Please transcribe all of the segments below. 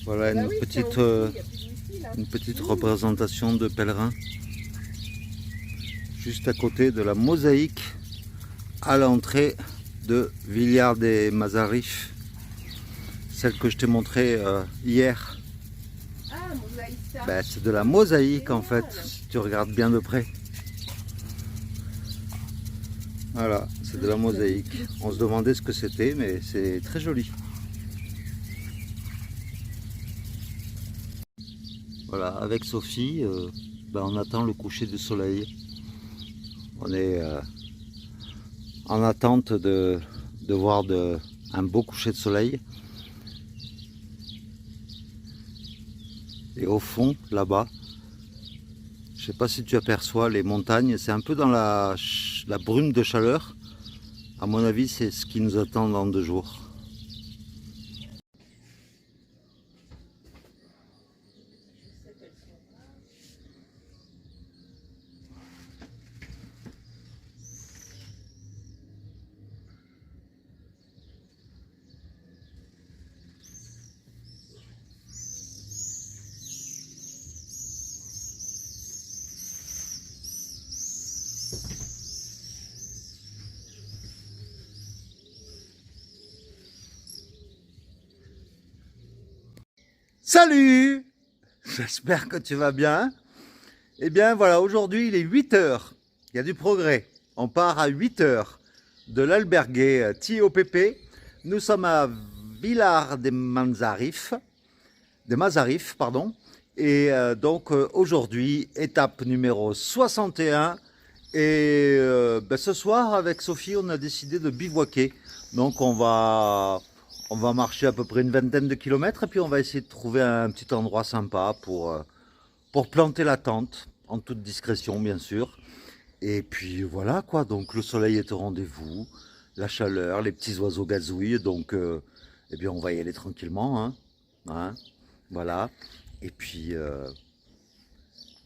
Voilà Bah une oui, c'est petite, au wifi, il y a plus de wifi là. une petite représentation de pèlerins juste à côté de la mosaïque à l'entrée de Villars-des-Mazarifs, celle que je t'ai montrée hier. Ah, mosaïque. Ben, c'est de la mosaïque en fait, Génial. si tu regardes bien de près. Voilà, c'est de la mosaïque. On se demandait ce que c'était, mais c'est très joli. Voilà, avec Sophie, ben, on attend le coucher du soleil. On est en attente de voir un beau coucher de soleil. Et au fond, là-bas, je ne sais pas si tu aperçois les montagnes, c'est un peu dans la brume de chaleur. À mon avis, c'est ce qui nous attend dans 2 jours. Salut! J'espère que tu vas bien. Eh bien voilà, aujourd'hui il est 8 heures. Il y a du progrès. On part à 8 heures de l'albergue TOPP. Nous sommes à Villars des Mazarifs, pardon. Et donc aujourd'hui, étape numéro 61. Et ben, ce soir, avec Sophie, on a décidé de bivouaquer. Donc on va marcher à peu près une vingtaine de kilomètres et puis on va essayer de trouver un petit endroit sympa pour planter la tente, en toute discrétion bien sûr. Et puis voilà quoi, donc le soleil est au rendez-vous, la chaleur, les petits oiseaux gazouillent, donc eh bien on va y aller tranquillement, hein, hein, voilà. Et puis,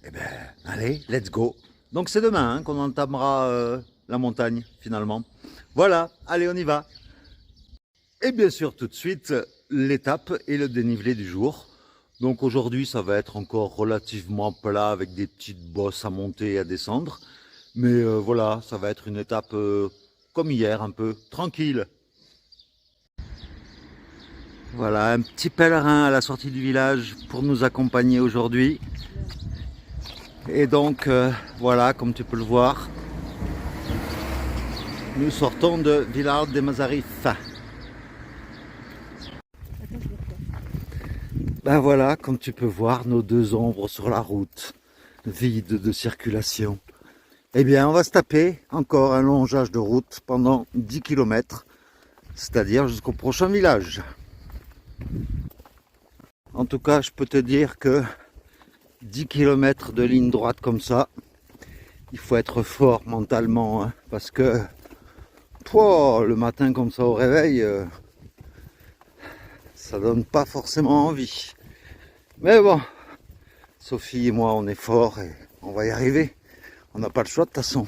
eh ben, allez, let's go. Donc c'est demain hein, qu'on entamera la montagne finalement. Voilà, allez on y va. Et bien sûr tout de suite, l'étape et le dénivelé du jour. Donc aujourd'hui ça va être encore relativement plat avec des petites bosses à monter et à descendre. Mais voilà, ça va être une étape comme hier, un peu tranquille. Voilà, un petit pèlerin à la sortie du village pour nous accompagner aujourd'hui. Et donc, voilà, comme tu peux le voir, nous sortons de Villars des Mazarifs. Ben voilà, comme tu peux voir, nos 2 ombres sur la route, vide de circulation. Eh bien, on va se taper encore un longeage de route pendant 10 km, c'est-à-dire jusqu'au prochain village. En tout cas, je peux te dire que 10 km de ligne droite comme ça, il faut être fort mentalement, hein, parce que le matin comme ça au réveil, ça donne pas forcément envie. Mais bon, Sophie et moi, on est forts et on va y arriver. On n'a pas le choix de toute façon.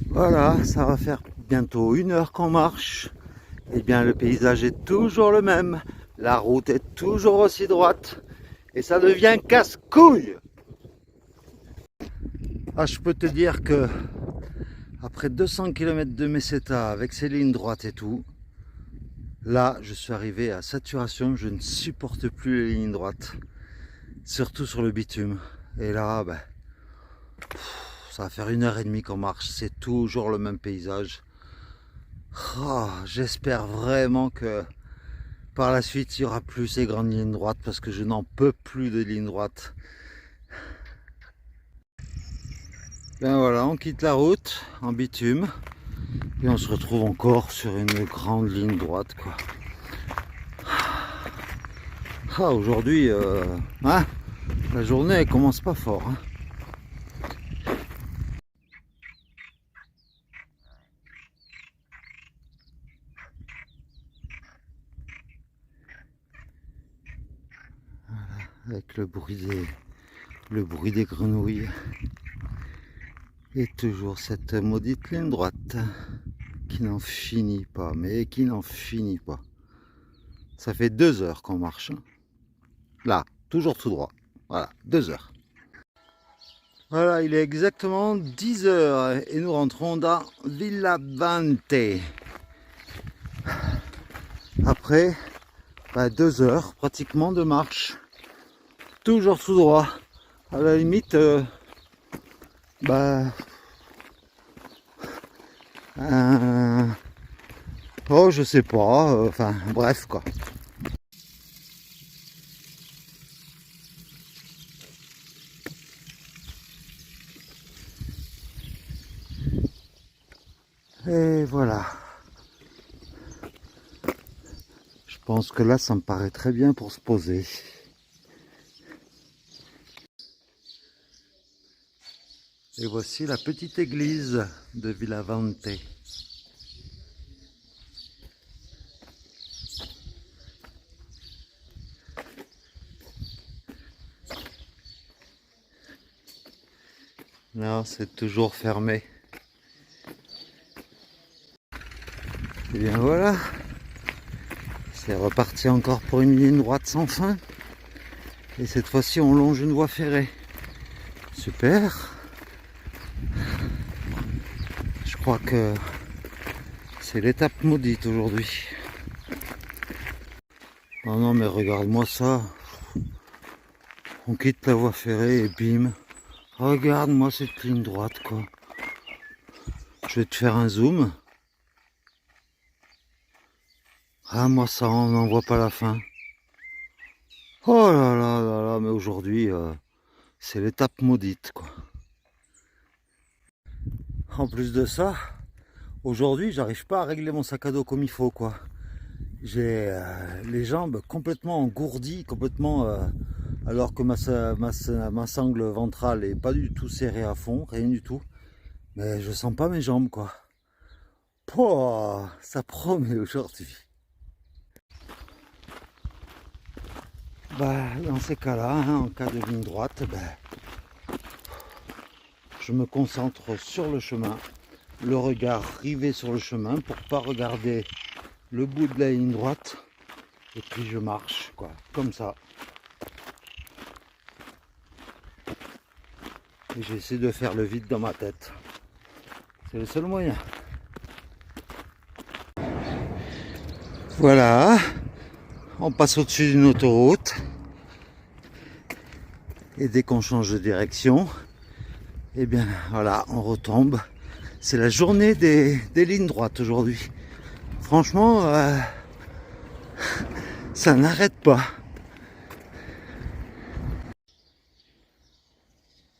Voilà, ça va faire bientôt 1 heure qu'on marche. Eh bien, le paysage est toujours le même. La route est toujours aussi droite. Et ça devient casse-couille. Ah, je peux te dire que après 200 km de Meseta avec ses lignes droites et tout, là, je suis arrivé à saturation. Je ne supporte plus les lignes droites. Surtout sur le bitume. Et là, ben, ça va faire 1 heure et demie qu'on marche. C'est toujours le même paysage. Oh, j'espère vraiment que par la suite, il n'y aura plus ces grandes lignes droites parce que je n'en peux plus de lignes droites. Ben voilà, on quitte la route en bitume et on se retrouve encore sur une grande ligne droite, quoi. Ah, aujourd'hui, hein, la journée elle commence pas fort. Hein. Voilà, avec le bruit des grenouilles. Et toujours cette maudite ligne droite qui n'en finit pas, mais qui n'en finit pas. Ça fait 2 heures qu'on marche. Là, toujours tout droit. Voilà, 2 heures. Voilà, il est exactement 10 heures et nous rentrons dans Villavante. Après 2 heures pratiquement de marche. Toujours tout droit. À la limite, oh, je sais pas, enfin, bref, quoi. Et voilà. Je pense que là, ça me paraît très bien pour se poser. Et voici la petite église de Villavante. Non, c'est toujours fermé. Et bien voilà, c'est reparti encore pour une ligne droite sans fin. Et cette fois-ci, on longe une voie ferrée. Super. Je crois que c'est l'étape maudite aujourd'hui. Oh non, mais regarde-moi ça. On quitte la voie ferrée et bim. Regarde-moi cette ligne droite, quoi. Je vais te faire un zoom. Ah, moi ça, on n'en voit pas la fin. Oh là là là là, mais aujourd'hui, c'est l'étape maudite, quoi. En plus de ça, aujourd'hui, j'arrive pas à régler mon sac à dos comme il faut, quoi. J'ai les jambes complètement engourdies, complètement... alors que ma sangle ventrale est pas du tout serrée à fond, rien du tout. Mais je sens pas mes jambes, quoi. Pouah, ça promet aujourd'hui. Dans ces cas-là, hein, en cas de ligne droite, je me concentre sur le chemin, le regard rivé sur le chemin pour pas regarder le bout de la ligne droite, et puis je marche, quoi, comme ça. Et j'essaie de faire le vide dans ma tête. C'est le seul moyen. Voilà, on passe au-dessus d'une autoroute. Et dès qu'on change de direction, et bien voilà, on retombe. C'est la journée des lignes droites aujourd'hui. Franchement, ça n'arrête pas.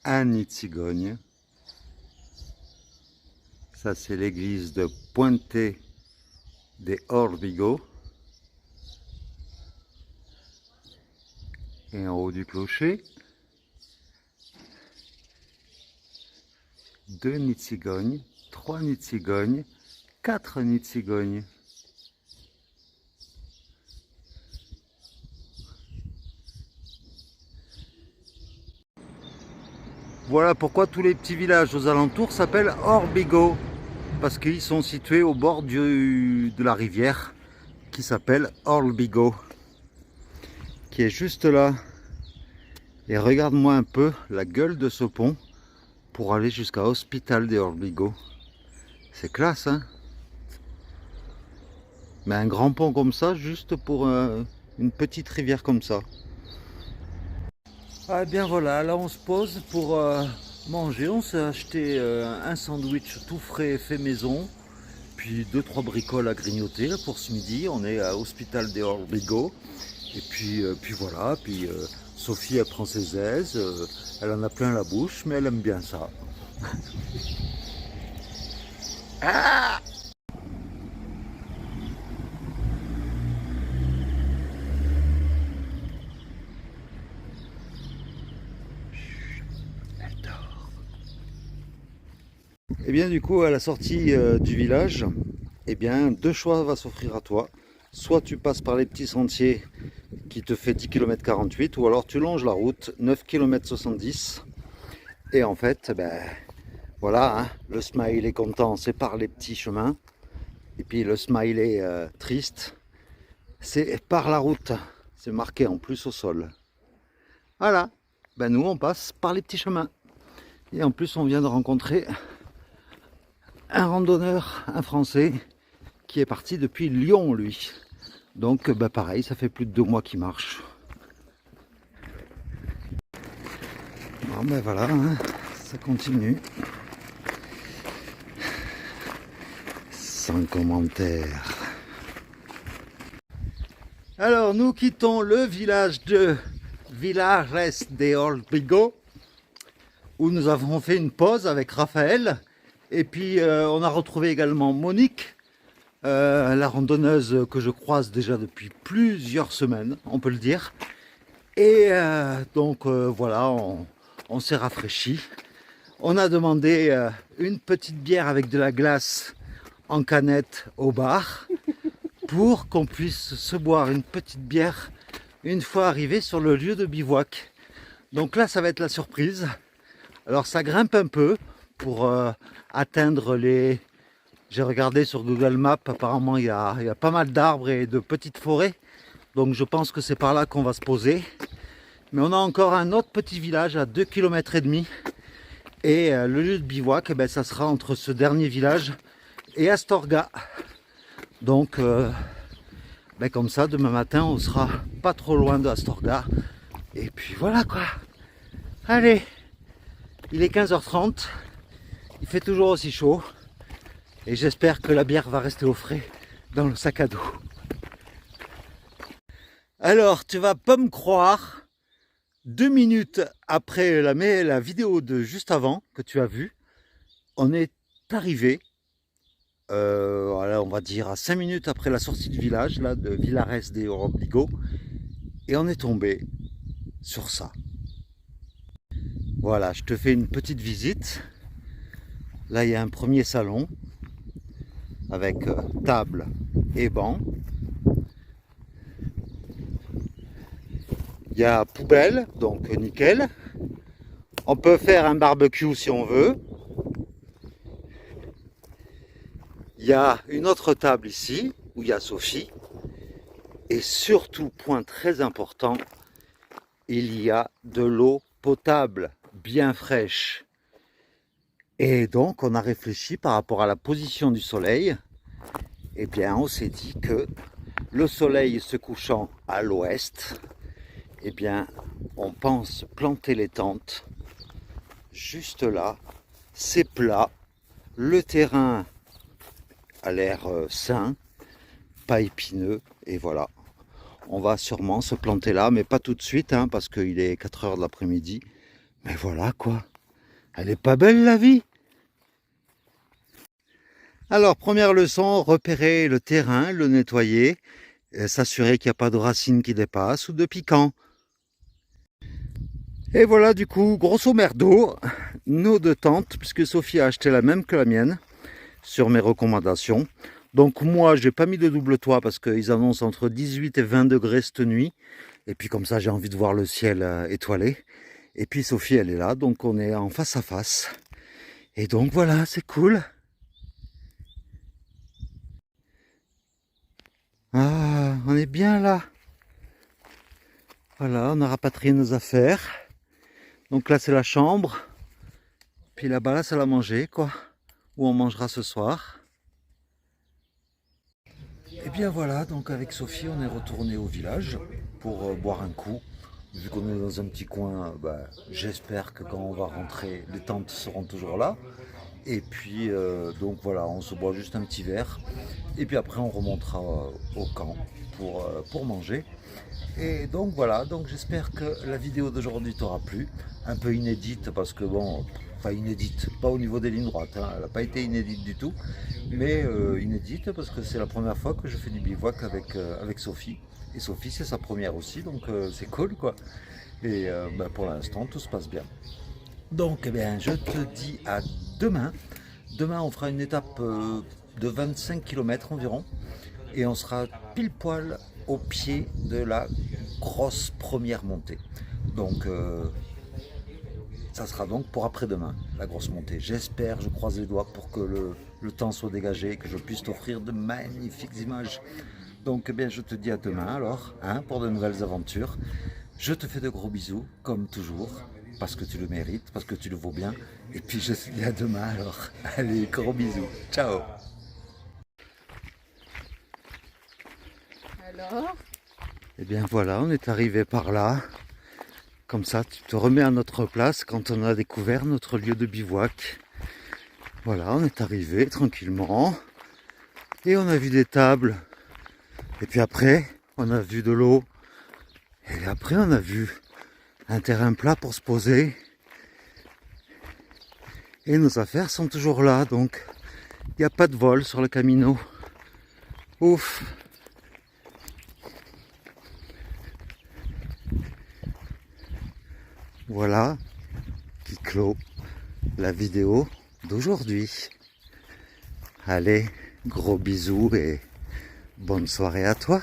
Un nid de cigogne. Ça, c'est l'église de Puente de Órbigo. Et en haut du clocher, 2 nids de cigogne, 3 nids de cigogne, 4 nids de cigogne. Voilà pourquoi tous les petits villages aux alentours s'appellent Órbigo, parce qu'ils sont situés au bord de la rivière qui s'appelle Órbigo, qui est juste là. Et regarde-moi un peu la gueule de ce pont pour aller jusqu'à Hospital de Órbigo. C'est classe, hein? Mais un grand pont comme ça, juste pour une petite rivière comme ça. Ah bien voilà, là on se pose pour manger. On s'est acheté un sandwich tout frais fait maison, puis 2-3 bricoles à grignoter là, pour ce midi. On est à Hospital de Órbigo. Et puis voilà, puis Sophie elle prend ses aises, elle en a plein la bouche, mais elle aime bien ça. Ah! Elle dort. Et bien du coup à la sortie du village, eh bien 2 choix va s'offrir à toi. Soit tu passes par les petits sentiers qui te fait 10 km 48, ou alors tu longes la route 9 km 70. Et en fait, voilà, hein, le smile est content, c'est par les petits chemins. Et puis le smile est triste, c'est par la route. C'est marqué en plus au sol. Voilà. Ben nous, on passe par les petits chemins. Et en plus, on vient de rencontrer un randonneur, un Français, qui est parti depuis Lyon, lui. Donc, ben pareil, ça fait plus de 2 mois qu'il marche. Bon, ben voilà, hein, ça continue. Sans commentaire. Alors, nous quittons le village de Villares de Orbigo, où nous avons fait une pause avec Raphaël. Et puis, on a retrouvé également Monique, la randonneuse que je croise déjà depuis plusieurs semaines, on peut le dire. Et donc, voilà, on s'est rafraîchi. On a demandé une petite bière avec de la glace en canette au bar pour qu'on puisse se boire une petite bière une fois arrivé sur le lieu de bivouac. Donc là, ça va être la surprise. Alors ça grimpe un peu pour atteindre les... J'ai regardé sur Google Maps, apparemment il y a pas mal d'arbres et de petites forêts. Donc je pense que c'est par là qu'on va se poser. Mais on a encore un autre petit village à 2,5 km. Et le lieu de bivouac, eh ben, ça sera entre ce dernier village et Astorga. Donc ben, comme ça, demain matin, on sera pas trop loin de Astorga. Et puis voilà quoi. Allez, il est 15h30. Il fait toujours aussi chaud. Et j'espère que la bière va rester au frais dans le sac à dos. Alors, tu vas pas me croire, 2 minutes après la vidéo de juste avant que tu as vue, on est arrivé, voilà, on va dire à 5 minutes après la sortie du village, là, de Villares de Orbigo, et on est tombé sur ça. Voilà, je te fais une petite visite. Là, il y a un premier salon avec table et banc. Il y a poubelle, donc nickel. On peut faire un barbecue si on veut. Il y a une autre table ici, où il y a Sophie. Et surtout, point très important, il y a de l'eau potable, bien fraîche. Et donc, on a réfléchi par rapport à la position du soleil. Eh bien, on s'est dit que le soleil se couchant à l'ouest, eh bien, on pense planter les tentes juste là. C'est plat, le terrain a l'air sain, pas épineux, et voilà. On va sûrement se planter là, mais pas tout de suite, hein, parce qu'il est 4 h de l'après-midi. Mais voilà quoi. Elle est pas belle la vie. Alors, première leçon, repérer le terrain, le nettoyer, s'assurer qu'il n'y a pas de racines qui dépassent ou de piquants. Et voilà du coup, grosso merdo, nos 2 tentes, puisque Sophie a acheté la même que la mienne, sur mes recommandations. Donc moi, j'ai pas mis de double toit parce qu'ils annoncent entre 18 et 20 degrés cette nuit. Et puis comme ça, j'ai envie de voir le ciel étoilé. Et puis Sophie, elle est là, donc on est en face à face. Et donc voilà, c'est cool. Ah, on est bien là. Voilà, on a rapatrié nos affaires. Donc là, c'est la chambre. Puis là-bas, là, c'est la manger, quoi. Où on mangera ce soir. Et bien voilà, donc avec Sophie, on est retourné au village pour boire un coup. Vu qu'on est dans un petit coin, j'espère que quand on va rentrer, les tentes seront toujours là. Et puis, donc voilà, on se boit juste un petit verre. Et puis après, on remontera au camp pour manger. Et donc voilà, donc j'espère que la vidéo d'aujourd'hui t'aura plu. Un peu inédite parce que bon, enfin inédite, pas au niveau des lignes droites, hein, elle n'a pas été inédite du tout. Mais inédite parce que c'est la première fois que je fais du bivouac avec Sophie. Et Sophie, c'est sa première aussi, donc c'est cool quoi. Et pour l'instant, tout se passe bien. Donc, eh bien, je te dis à demain. Demain, on fera une étape de 25 km environ. Et on sera pile poil au pied de la grosse première montée. Donc, ça sera donc pour après-demain, la grosse montée. J'espère, je croise les doigts pour que le temps soit dégagé et que je puisse t'offrir de magnifiques images. Donc, eh bien, je te dis à demain alors, hein, pour de nouvelles aventures. Je te fais de gros bisous, comme toujours, parce que tu le mérites, parce que tu le vaux bien. Et puis, je te dis à demain alors. Allez, gros bisous. Ciao. Alors? Eh bien, voilà, on est arrivé par là. Comme ça, tu te remets à notre place quand on a découvert notre lieu de bivouac. Voilà, on est arrivé tranquillement. Et on a vu des tables. Et puis après, on a vu de l'eau. Et après, on a vu un terrain plat pour se poser. Et nos affaires sont toujours là, donc il n'y a pas de vol sur le Camino. Ouf! Voilà qui clôt la vidéo d'aujourd'hui. Allez, gros bisous et bonne soirée à toi.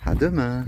À demain.